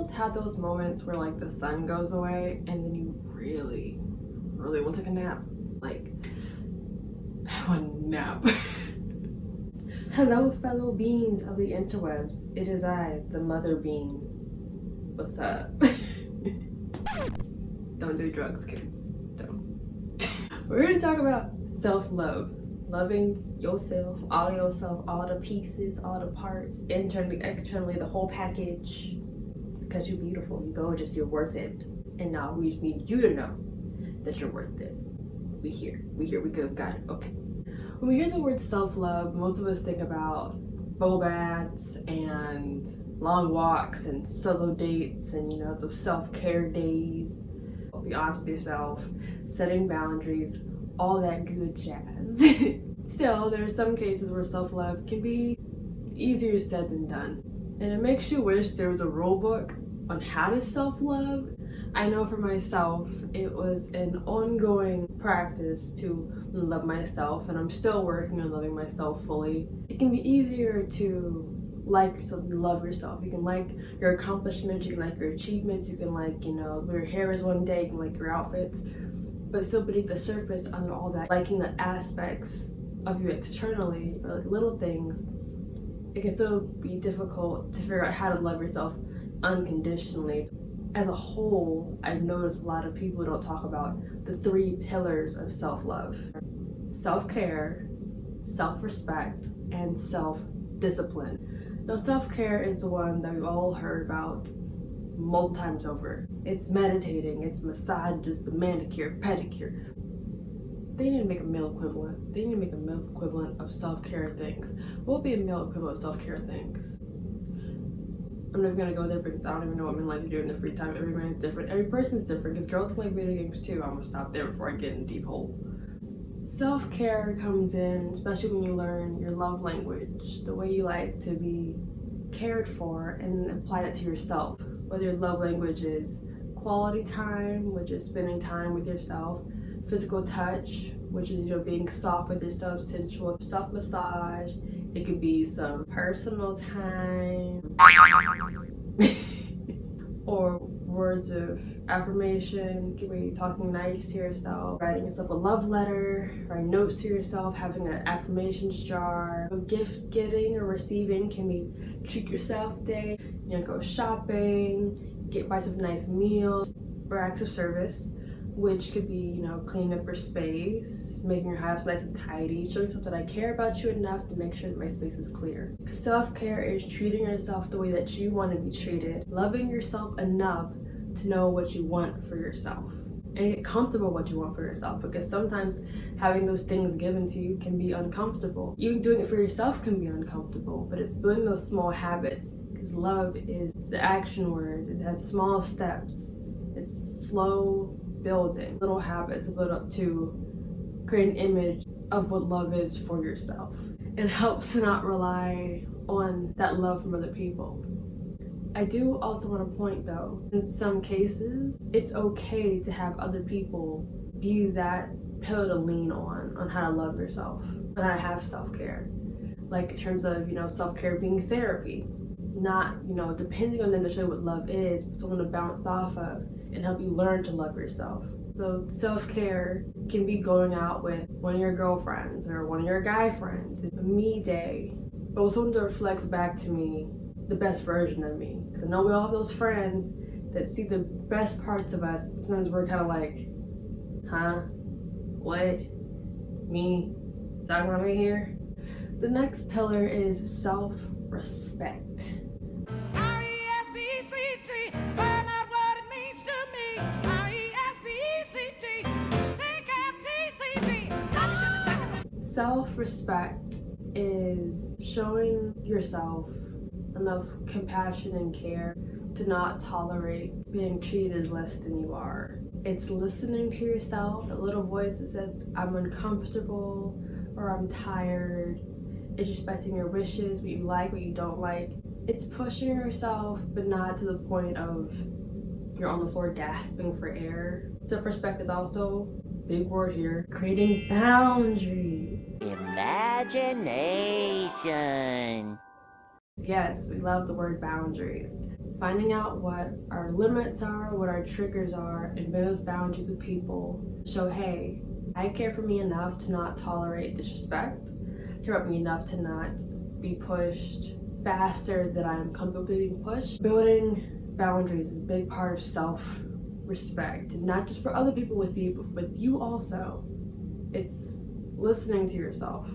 millennials have those moments where like the sun goes away and then you really want to take a nap. Like, one nap. Hello, fellow beings of the interwebs. It is I, the mother bean. What's up? Don't do drugs, kids. Don't. We're here to talk about self-love. Loving yourself, all the pieces, all the parts, internally, externally, the whole package. Because you're beautiful, you're gorgeous, you're worth it. And now we just need you to know that you're worth it. We here, we good, got it, okay. When we hear the word self-love, most of us think about bubble baths and long walks and solo dates and, you know, those self-care days. Be honest with yourself, setting boundaries, all that good jazz. Still, there are some cases where self-love can be easier said than done. And it makes you wish there was a rule book on how to self-love. I know for myself, it was an ongoing practice to love myself, and I'm still working on loving myself fully. It can be easier to like yourself, love yourself. You can like your accomplishments, you can like your achievements, you can like, you know, where your hair is one day, you can like your outfits. But still beneath the surface, under all that, liking the aspects of you externally, or like little things, it can still be difficult to figure out how to love yourself unconditionally. As a whole, I've noticed a lot of people don't talk about the 3 pillars of self-love: self-care, self-respect, and self-discipline. Now, self-care is the one that we've all heard about multiple times over. It's meditating, it's massages, the manicure, pedicure. They need to make a male equivalent. They need to make a male equivalent of self-care things. What would be a male equivalent of self-care things? I'm never gonna go there because I don't even know what men like to do in their free time. Every man is different. Every person's different because girls can like video games too. I'm gonna stop there before I get in a deep hole. Self-care comes in, especially when you learn your love language, the way you like to be cared for, and apply that to yourself. Whether your love language is quality time, which is spending time with yourself, physical touch, which is, you know, being soft with yourself, sensual, self-massage. It could be some personal time, or words of affirmation. It could be talking nice to yourself, writing yourself a love letter, writing notes to yourself, having an affirmations jar. Gift getting or receiving can be treat yourself day, you know, go shopping, buy some nice meals, or acts of service, which could be, you know, cleaning up your space, making your house nice and tidy, showing yourself that I care about you enough to make sure that my space is clear. Self-care is treating yourself the way that you want to be treated, loving yourself enough to know what you want for yourself, and get comfortable with what you want for yourself, because sometimes having those things given to you can be uncomfortable. Even doing it for yourself can be uncomfortable, but it's building those small habits, because love is the action word. It has small steps. It's slow building, little habits that build up to create an image of what love is for yourself. It helps to not rely on that love from other people. I do also want to point though, in some cases, it's okay to have other people be that pillar to lean on how to love yourself, on how to have self-care. Like in terms of, you know, self-care being therapy, not, you know, depending on them to show you what love is, but someone to bounce off of and help you learn to love yourself. So self-care can be going out with one of your girlfriends or one of your guy friends, a me day, but with someone that reflects back to me the best version of me. Because I know we all have those friends that see the best parts of us. Sometimes we're kind of like, huh? What? Me? Talking about me here? The next pillar is self-respect. Self-respect is showing yourself enough compassion and care to not tolerate being treated less than you are. It's listening to yourself, the little voice that says, I'm uncomfortable or I'm tired. It's respecting your wishes, what you like, what you don't like. It's pushing yourself, but not to the point of you're on the floor gasping for air. Self-respect is also, big word here, creating boundaries. Imagination. Yes, we love the word boundaries. Finding out what our limits are, what our triggers are, and build those boundaries with people. So, hey, I care for me enough to not tolerate disrespect. I care about me enough to not be pushed faster than I'm comfortable being pushed. Building boundaries is a big part of self-respect, not just for other people with you, but with you also. It's listening to yourself,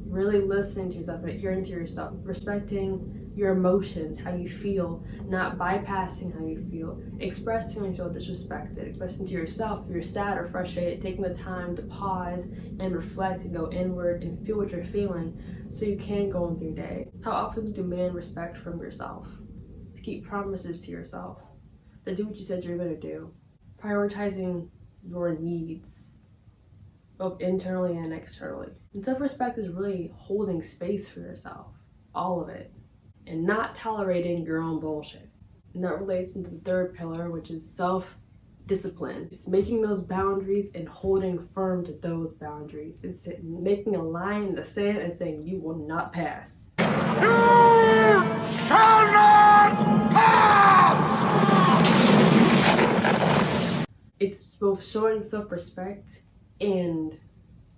really listening to yourself and adhering to yourself, respecting your emotions, how you feel, not bypassing how you feel, expressing when you feel disrespected, expressing to yourself if you're sad or frustrated, taking the time to pause and reflect and go inward and feel what you're feeling so you can go on through your day. How often do you demand respect from yourself? To keep promises to yourself, to do what you said you're going to do, prioritizing your needs, both internally and externally. And self-respect is really holding space for yourself, all of it, and not tolerating your own bullshit. And that relates into the third pillar, which is self-discipline. It's making those boundaries and holding firm to those boundaries. It's making a line in the sand and saying you will not pass. You shall not pass! It's both showing self-respect and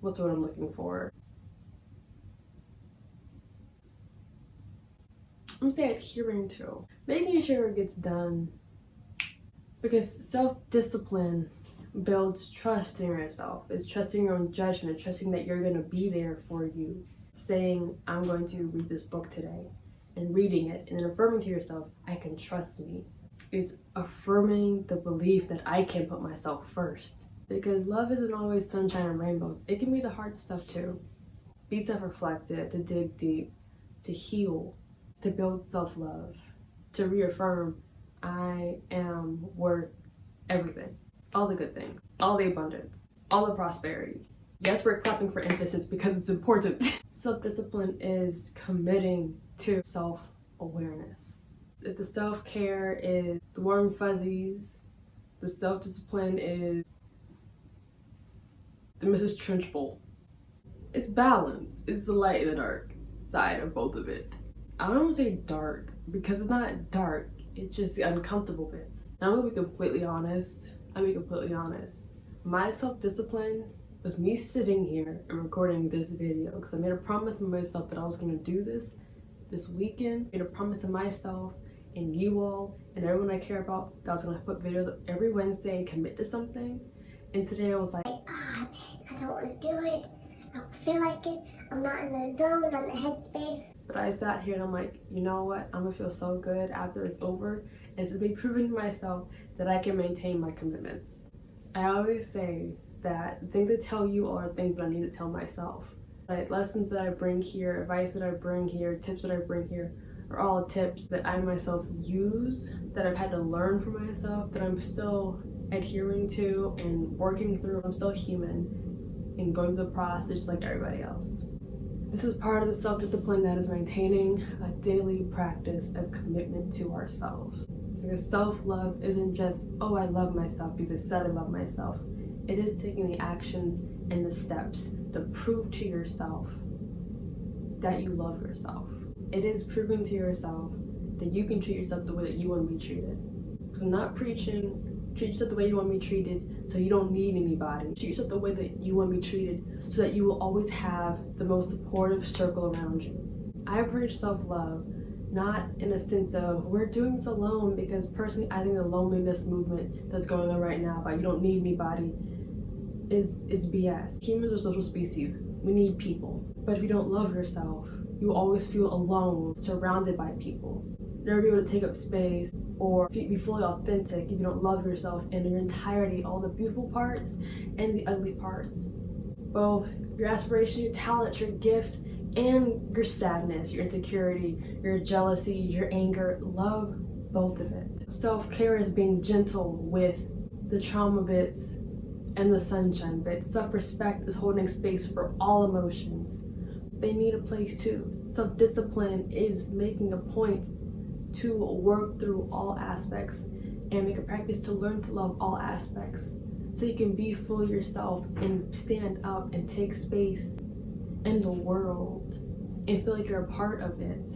what's what I'm looking for. I'm saying adhering to, making sure it gets done, because self-discipline builds trust in yourself. It's trusting your own judgment, trusting that you're going to be there for you. Saying, I'm going to read this book today, and reading it, and then affirming to yourself, I can trust me. It's affirming the belief that I can put myself first. Because love isn't always sunshine and rainbows. It can be the hard stuff too. Be self-reflective, to dig deep, to heal, to build self-love, to reaffirm I am worth everything. All the good things, all the abundance, all the prosperity. Yes, we're clapping for emphasis because it's important. Self-discipline is committing to self-awareness. If the self-care is the warm fuzzies, the self-discipline is the Mrs. Trenchbull. It's balance. It's the light and the dark side of both of it. I don't want to say dark because it's not dark. It's just the uncomfortable bits. And I'm gonna be completely honest. My self-discipline was me sitting here and recording this video because I made a promise to myself that I was gonna do this weekend. I made a promise to myself and you all and everyone I care about that I was gonna put videos up every Wednesday and commit to something. And today I was like, I don't want to do it. I don't feel like it. I'm not in the zone, I'm in the headspace. But I sat here and I'm like, you know what? I'm gonna feel so good after it's over. And it's been proving to myself that I can maintain my commitments. I always say that the things I tell you are things that I need to tell myself. Like lessons that I bring here, advice that I bring here, tips that I bring here are all tips that I myself use, that I've had to learn for myself, that I'm still adhering to and working through. I'm still human and going through the process just like everybody else. This is part of the self-discipline that is maintaining a daily practice of commitment to ourselves. Because self-love isn't just, oh, I love myself because I said I love myself. It is taking the actions and the steps to prove to yourself that you love yourself. It is proving to yourself that you can treat yourself the way that you want to be treated. Because I'm not preaching, treat yourself the way you want to be treated so you don't need anybody. Treat yourself the way that you want to be treated so that you will always have the most supportive circle around you. I preach self-love, not in a sense of we're doing this alone, because personally I think the loneliness movement that's going on right now about you don't need anybody is BS. Humans are social species. We need people. But if you don't love yourself, you will always feel alone, surrounded by people. Never be able to take up space or be fully authentic if you don't love yourself in your entirety, all the beautiful parts and the ugly parts. Both your aspirations, your talents, your gifts, and your sadness, your insecurity, your jealousy, your anger. Love both of it. Self-care is being gentle with the trauma bits and the sunshine bits. Self-respect is holding space for all emotions. They need a place too. Self-discipline is making a point to work through all aspects and make a practice to learn to love all aspects so you can be fully yourself and stand up and take space in the world and feel like you're a part of it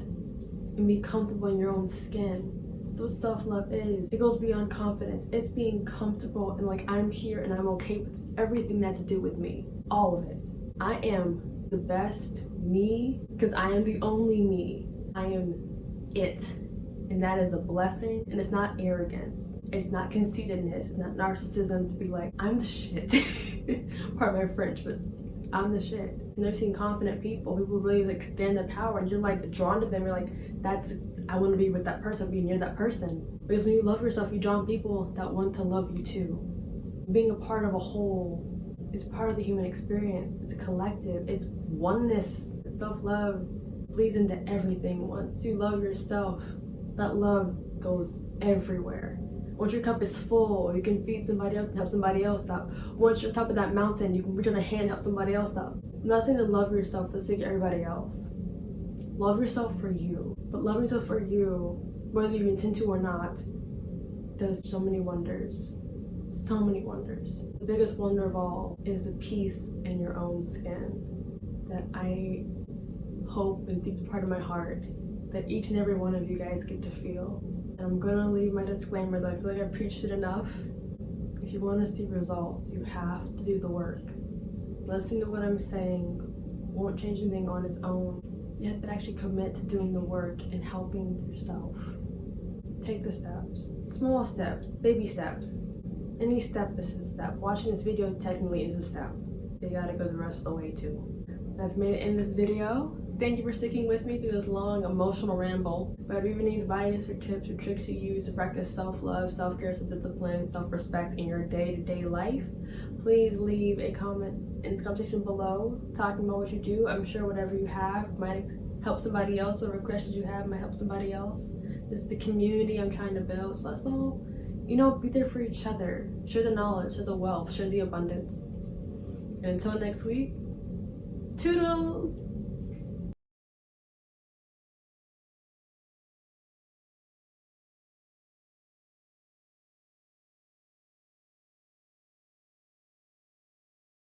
and be comfortable in your own skin That's what self-love is. It goes beyond confidence. It's being comfortable and like, I'm here and I'm okay with everything that's to do with me. All of it. I am the best me because I am the only me. I am it. And that is a blessing. And it's not arrogance. It's not conceitedness. It's not narcissism to be like, I'm the shit. Pardon my French, but I'm the shit. And I've seen confident people who really like stand in power and you're like drawn to them. You're like, I want to be with that person, be near that person. Because when you love yourself, you draw on people that want to love you too. Being a part of a whole is part of the human experience. It's a collective. It's oneness. Self-love bleeds into everything. Once you love yourself, that love goes everywhere. Once your cup is full, you can feed somebody else and help somebody else out. Once you're on top of that mountain, you can reach out a hand and help somebody else out. I'm not saying to love yourself for the sake of everybody else. Love yourself for you. But loving yourself for you, whether you intend to or not, does so many wonders. So many wonders. The biggest wonder of all is the peace in your own skin that I hope in the deep part of my heart that each and every one of you guys get to feel. And I'm gonna leave my disclaimer that I feel like I've preached it enough. If you want to see results, you have to do the work. Listening to what I'm saying won't change anything on its own. You have to actually commit to doing the work and helping yourself. Take the steps. Small steps, baby steps. Any step is a step. Watching this video technically is a step. You gotta go the rest of the way too. I've made it in this video. Thank you for sticking with me through this long emotional ramble. But if you even need advice or tips or tricks you use to practice self-love, self-care, self-discipline, self-respect in your day-to-day life, please leave a comment in the comment section below talking about what you do. I'm sure whatever you have might help somebody else. Whatever questions you have might help somebody else. This is the community I'm trying to build. So let's all, be there for each other. Share the knowledge, share the wealth, share the abundance. And until next week, toodles!